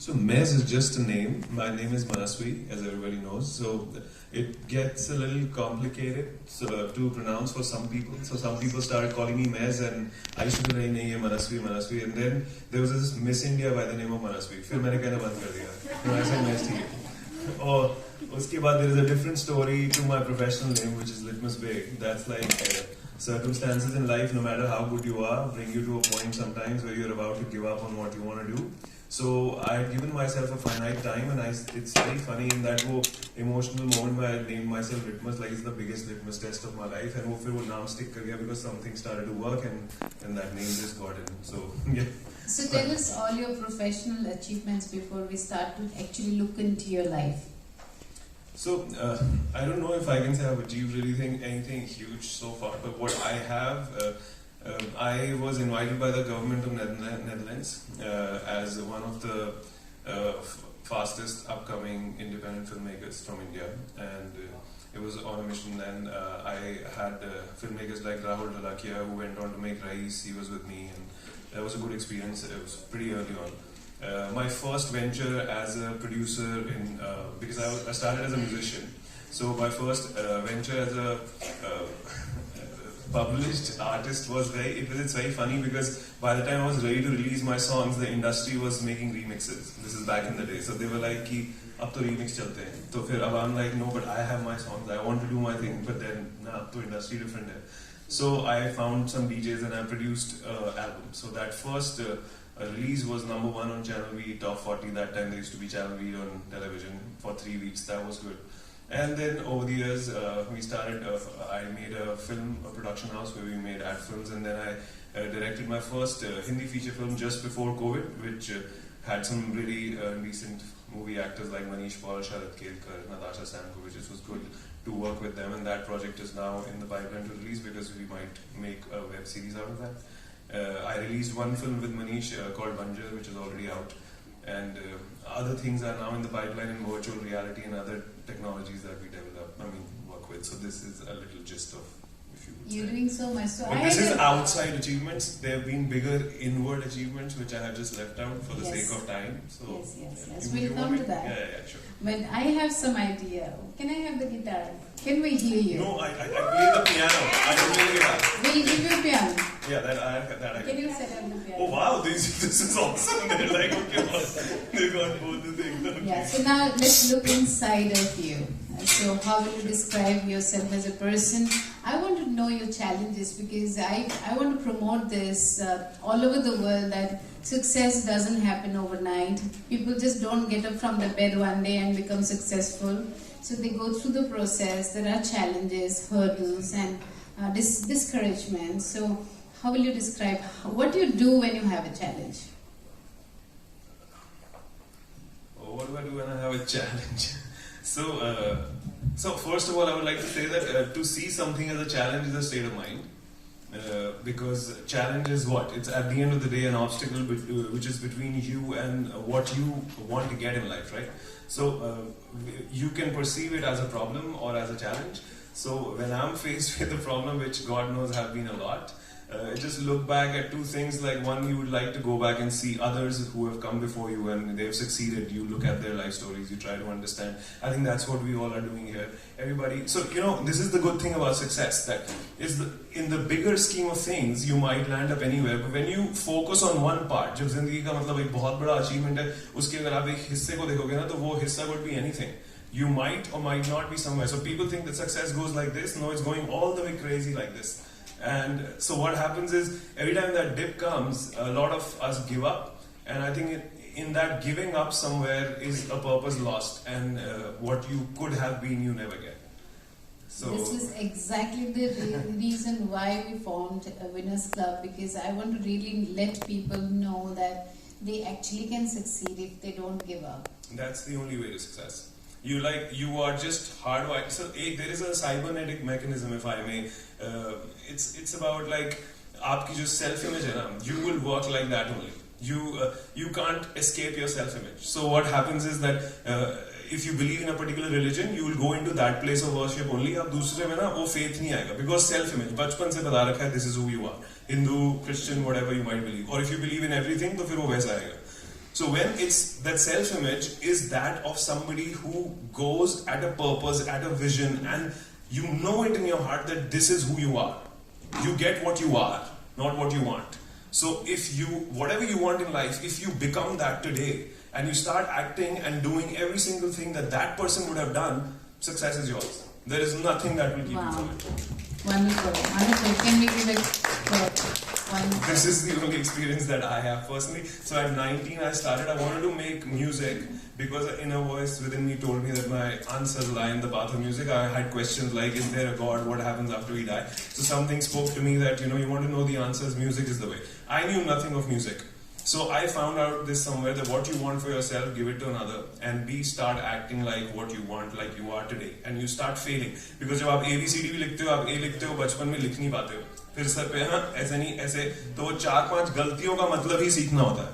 So Mez is just a name. My name is Manaswi, as everybody knows. So it gets a little complicated to pronounce for some people. So some people started calling me Mez, and I used to be nahi nahi Manaswi, Manaswi. And then there was this Miss India by the name of Manaswi. फिर मैंने कहना बंद कर दिया. No, I said Mez ठीक है. और उसके बाद there is a different story to my professional name, which is Litmus Beg. That's like circumstances in life, no matter how good you are, bring you to a point sometimes where you're about to give up on what you want to do. So I had given myself a finite time, and it's very funny in that वो emotional moment where I named myself Litmus, like it's the biggest litmus test of my life, and फिर वो नाम stick कर गया because something started to work, and that name just got in. So yeah. So tell us all your professional achievements before we start to actually look into your life. So I don't know if I can say I've achieved anything huge so far, but what I have. I was invited by the government of Netherlands as one of the fastest upcoming independent filmmakers from India, and it was on a mission. And I had filmmakers like Rahul Dholakia, who went on to make Raees. He was with me, and that was a good experience. It was pretty early on. My first venture as a producer because I started as a musician, so my first venture as a published artist was it's very funny because by the time I was ready to release my songs, the industry was making remixes. This is back in the day, so they were like कि अब तो remix चलते हैं. तो फिर अब I'm like no, but I have my songs. I want to do my thing, but then nah, अब तो industry different है. So I found some DJs and I produced album. So that first release was #1 on Channel V Top 40. That time there used to be Channel V on television for 3 weeks. That was good. And then over the years, we started. I made a production house where we made ad films, and then I directed my first Hindi feature film just before COVID, which had some really decent movie actors like Manish Paul, Sharad Kelkar, Natasha Stankovic. It was good to work with them, and that project is now in the pipeline to release because we might make a web series out of that. I released one film with Manish called Banjar, which is already out. And other things are now in the pipeline in virtual reality and other technologies that we work with. So this is a little gist of, if you would You're say. doing so much. So But this is outside achievements. There have been bigger inward achievements which I have just left out for the Yes. sake of time. So Yes. you We'll want come me- to that. Yeah, sure. But I have some idea. Can I have the guitar? Can we hear you? No, I play the piano. I don't play the guitar. We'll give you a piano. Yeah, that I Can you set up the piano? Oh wow, this is awesome. They're like, okay, they got both the things. Okay. Yeah, so now let's look inside of you. So how will you describe yourself as a person? I want to know your challenges because I want to promote this all over the world that success doesn't happen overnight. People just don't get up from the bed one day and become successful. So they go through the process. There are challenges, hurdles, and discouragement. So how will you describe what do you do when you have a challenge? What do I do when I have a challenge? So first of all, I would like to say that to see something as a challenge is a state of mind. Because challenge is what? It's at the end of the day an obstacle which is between you and what you want to get in life, right? So you can perceive it as a problem or as a challenge. So when I'm faced with a problem, which God knows have been a lot, just look back at two things. Like one, you would like to go back and see others who have come before you and they've succeeded. You look at their life stories, you try to understand. I think that's what we all are doing here. Everybody. So this is the good thing about success. That is in the bigger scheme of things, you might land up anywhere. But when you focus on one part, जब जिंदगी का मतलब एक बहुत बड़ा achievement है, उसके अगर आप एक हिस्से को देखोगे ना, तो वो हिस्सा could be anything. You might or might not be somewhere. So people think that success goes like this. No, it's going all the way crazy like this. And so what happens is every time that dip comes, a lot of us give up, and I think in that giving up somewhere is a purpose lost, and what you could have been you never get. So this is exactly the reason why we formed a Winners Club, because I want to really let people know that they actually can succeed if they don't give up. That's the only way to success. You are just hardwired. So there is a cybernetic mechanism, if I may. It's about like आपकी जो self image है ना, you will work like that only. You can't escape your self image. So what happens is that if you believe in a particular religion, you will go into that place of worship only. अब दूसरे में ना वो faith नहीं आएगा, because self image बचपन से बता रखा है this is who you are. Hindu, Christian, whatever you might believe. Or if you believe in everything, तो फिर वो वैसा आएगा. So when it's that self-image is that of somebody who goes at a purpose, at a vision, and you know it in your heart that this is who you are. You get what you are, not what you want. So if you, whatever you want in life, if you become that today and you start acting and doing every single thing that that person would have done, success is yours. There is nothing that will keep you from it. Wonderful, wonderful. Can we give it one? This is the only experience that I have personally. So at 19 I started, I wanted to make music because an inner voice within me told me that my answers lie in the path of music. I had questions like, is there a God? What happens after we die? So something spoke to me that, you want to know the answers, music is the way. I knew nothing of music. So I found out this somewhere that what you want for yourself, give it to another, and start acting like what you want, like you are today, and you start failing. Because जब आप ABCD भी लिखते हो, आप A लिखते हो, बचपन में लिख नहीं पाते हो, फिर सर पे हाँ ऐसे नहीं ऐसे, तो 4-5 गलतियों का मतलब ही सीखना होता है.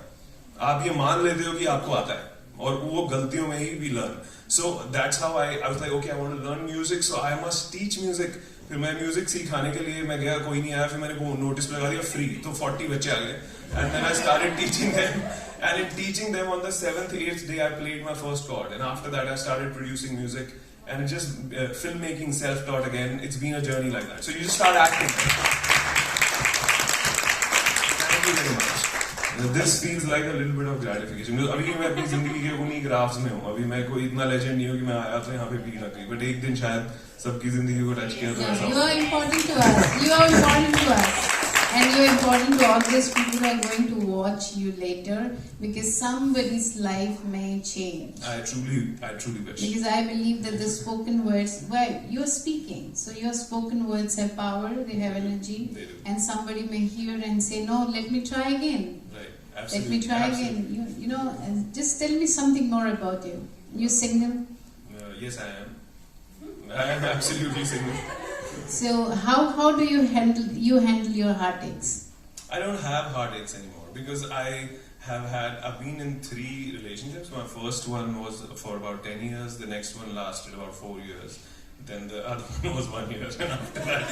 आप ये मान लेते हो कि आपको आता है, और वो गलतियों में ही we learn. So that's how I was like, okay, I want to learn music, so I must teach music. फिर मैं म्यूजिक सिखाने के लिए मैं गया, कोई नहीं आया, फिर मैंने नोटिस लगा दिया फ्री, तो 40 बच्चे आ गए. And then I started teaching them, and in teaching them on the 7th, 8th day I played my first chord, and after that I started producing music, and just filmmaking, self-taught again. It's been a journey like that. So you just start acting. Thank you very much. This feels like a little bit of gratification. अभी मैं अपनी जिंदगी के उन्हीं graphs में हूँ. अभी मैं कोई इतना लेजेंड नहीं हूँ कि मैं आया तो यहाँ पे पी ना कहीं, बट एक दिन शायद सबकी जिंदगी को टच किया तो ऐसा. You are important to us. You are important to us. And you're important to all those people who are going to watch you later, because somebody's life may change. I truly wish. Because I believe that the spoken words, well, you're speaking, so your spoken words have power, they have energy, They do. and somebody may hear and say, no, let me try again. Right. Let Absolutely. me try again. You know, and just tell me something more about you. You single? Yes, I am. I am absolutely single. So how do you handle your heartaches? I don't have heartaches anymore because I've been in 3 relationships. My first one was for about 10 years. The next one lasted about 4 years. Then the other one was 1 year. And after that,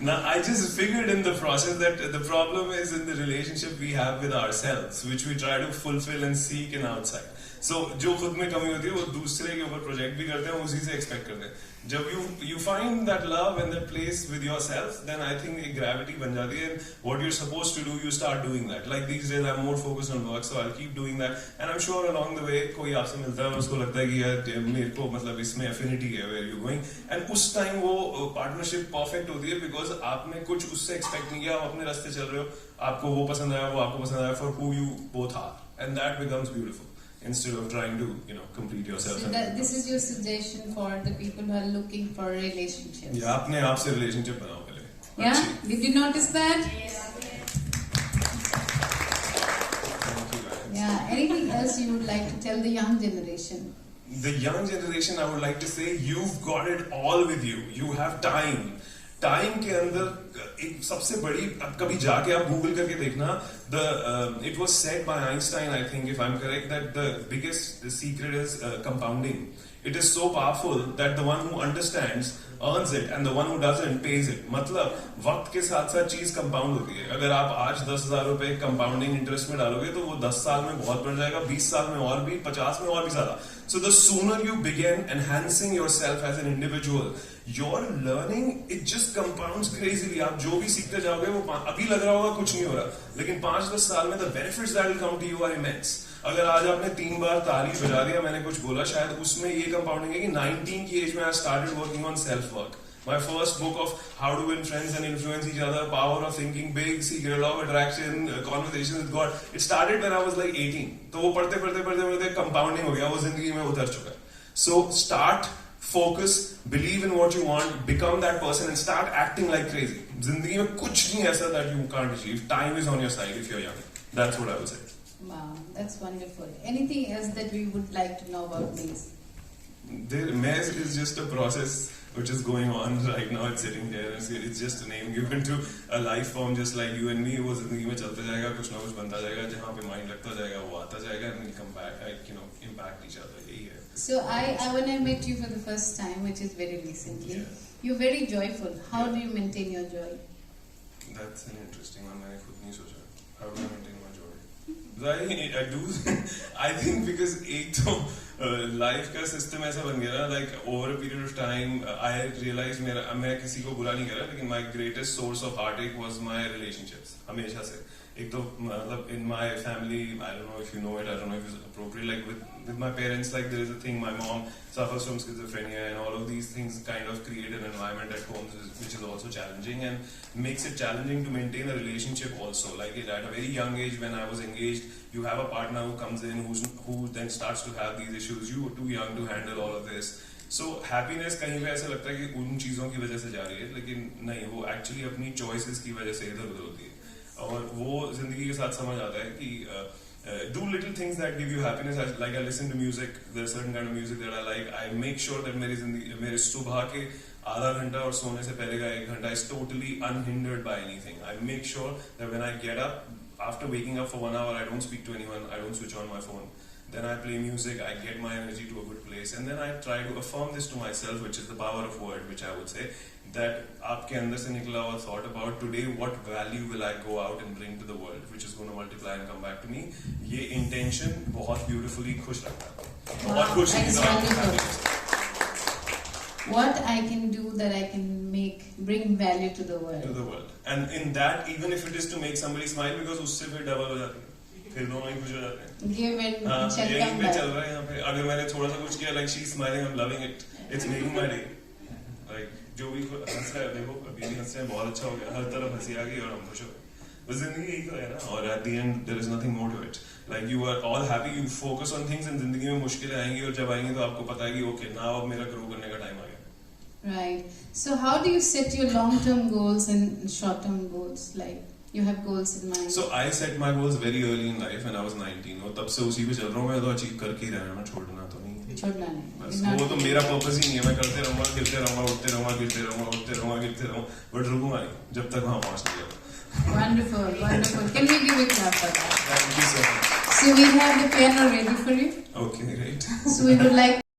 now I just figured in the process that the problem is in the relationship we have with ourselves, which we try to fulfill and seek in outside. So जो खुद में कमी होती है वो दूसरे के ऊपर प्रोजेक्ट भी करते हैं, उसी से एक्सपेक्ट करते हैं. जब you find that love and that place with yourself, then I think एक gravity बन जाती है, and what you're supposed to do, you start doing that. Like these days I'm more focused on work, so I'll keep doing that, and I'm sure along the way कोई आपसे मिलता है उसको लगता है कि यार मेरे को मतलब इसमें affinity है, where you're going, and उस टाइम वो पार्टनरशिप परफेक्ट होती है because आपने कुछ उससे एक्सपेक्ट नहीं किया, आप अपने रास्ते चल रहे हो, आपको वो पसंद आया, वो आपको पसंद आया, for who you both are, and that becomes beautiful. Instead of trying to, complete yourself. So this is your suggestion for the people who are looking for relationships. Yeah, अपने आप से relationship बनाओ पहले. Yeah? Did you notice that? Thank you, guys. Yeah. Anything else you would like to tell the young generation? The young generation, I would like to say, you've got it all with you. You have time. Time के अंदर एक सबसे बड़ी, अब कभी जाके आप Google करके देखना, it was said by Einstein, I think, if I'm correct, that the secret is compounding. It is so powerful that the one who understands earns it and the one who doesn't pays it. मतलब वक्त के साथ साथ चीज compound होती है. अगर आप आज 10,000 रुपए कंपाउंडिंग इंटरेस्ट में डालोगे तो वो 10 साल में बहुत बढ़ जाएगा, 20 साल में और भी, 50 में और भी ज्यादा. So the sooner you begin enhancing yourself as an individual, your learning, it just compounds crazily. आप जो भी सीखते जाओगे वो अभी लग रहा होगा कुछ नहीं हो रहा, लेकिन 5-10 साल में the benefits that will come to you are immense. अगर आज आपने 3 बार ताली बजा दिया, मैंने कुछ बोला, शायद उसमें ये कंपाउंडिंग है कि 19 की एज में I started working on self work. My first book of How to Win Friends and Influence Each Other, Power of Thinking Big, Secret Law of Attraction, Conversations with God. It started when I was like 18. तो वो पढ़ते compounding हो गया, वो जिंदगी में उतर चुका है. So start, focus, believe in what you want, become that person and start acting like crazy. जिंदगी में कुछ नहीं ऐसा that you can't achieve. Time is on your side if you're young. That's what I would say. Wow, that's wonderful. Anything else that we would like to know about these? Maze is just a process which is going on right now. It's sitting there. It's just a name given to a life form just like you and me. वो जिंदगी में चलता जाएगा, कुछ ना कुछ बनता जाएगा, जहाँ पे mind लगता जाएगा वो आता जाएगा, and we'll come back, impact each other. यही है. So when I met you for the first time, which is very recently, Yeah. you're very joyful. How do you maintain your joy? That's an interesting one. मैंने खुद नहीं सोचा. How do I maintain my joy? So I do. I think because एक तो life का system ऐसा बन गया ना, like over a period of time I realized मैं किसी को बुरा नहीं कर रहा, लेकिन my greatest source of heartache was my relationships हमेशा से. एक तो मतलब in my family, I don't know if you know it, I don't know if it's appropriate, like with my parents, like there is a thing, my mom suffers from schizophrenia, and all of these things kind of create an environment at home which is also challenging and makes it challenging to maintain a relationship also. Like at a very young age when I was engaged, you have a partner who comes in who then starts to have these issues. You were too young to handle all of this. So happiness कहीं पे ऐसा लगता है कि उन चीज़ों की वजह से जा रही है, लेकिन नहीं, वो actually अपनी choices की वजह से इधर उधर होती है. और वो जिंदगी के साथ समझ आता है कि do little things that give you happiness. Like I listen to music, there's a certain kind of music that I like. I make sure that मेरे सुबह के आधा घंटा और सोने से पहले का 1 घंटा is totally unhindered by anything. I make sure that when I get up, after waking up for 1 hour, I don't speak to anyone, I don't switch on my phone. Then I play music, I get my energy to a good place, and then I try to affirm this to myself, which is the power of word, which I would say, that आपके अंदर से निकला हुआ thought about today, what value will I go out and bring to the world, which is going to multiply and come back to me. ये intention बहुत beautifully खुश रखता है. बहुत खुश wonderful. What I can do that I can bring value to the world. To the world, and in that, even if it is to make somebody smile, because उससे फिर double हो जाती है, फिर दोनों ही खुश हो जाते हैं. Give and check यही come पे back. चल रहा है यहाँ पे. अगर मैंने थोड़ा सा कुछ किया, like she's smiling, I'm loving it. It's making my day. Like जो भी हंस रहा है, देखो अभी भी हंस रहे हैं, बहुत अच्छा हो गया, हर तरफ हंसी आ गई और हम खुश हो गए. बस जिंदगी यही तो है ना. और at the end there is nothing more to it. Like you are all happy, you focus on things, and जिंदगी में मुश्किलें आएंगी, और जब आएंगी तो आपको पता है कि okay, now अब मेरा ग्रो करने का टाइम आ गया. Right. So how do you set your long-term goals and short-term goals? Like you have goals in mind. So I set my goals very early in life when I was 19. और तब से उसी पे चल रहा हूँ. मैं तो अचीव करके ही रहना, मैं छोड़ना तो नहीं. छोड़ना नहीं. बस वो तो मेरा पर्पस ही नहीं है. मैं करते रहूँगा, गिरते रहूँगा, उठते रहूँगा, गिरते रहूँगा, उठते रहूँगा, गिरते रहूँगा, बट रुकूंगा नहीं जब तक वहाँ पहुँच नहीं जाता. Wonderful, wonderful. Can we give a clap for that? Thank you so much. So we have the piano ready for you. Okay, great. So we would like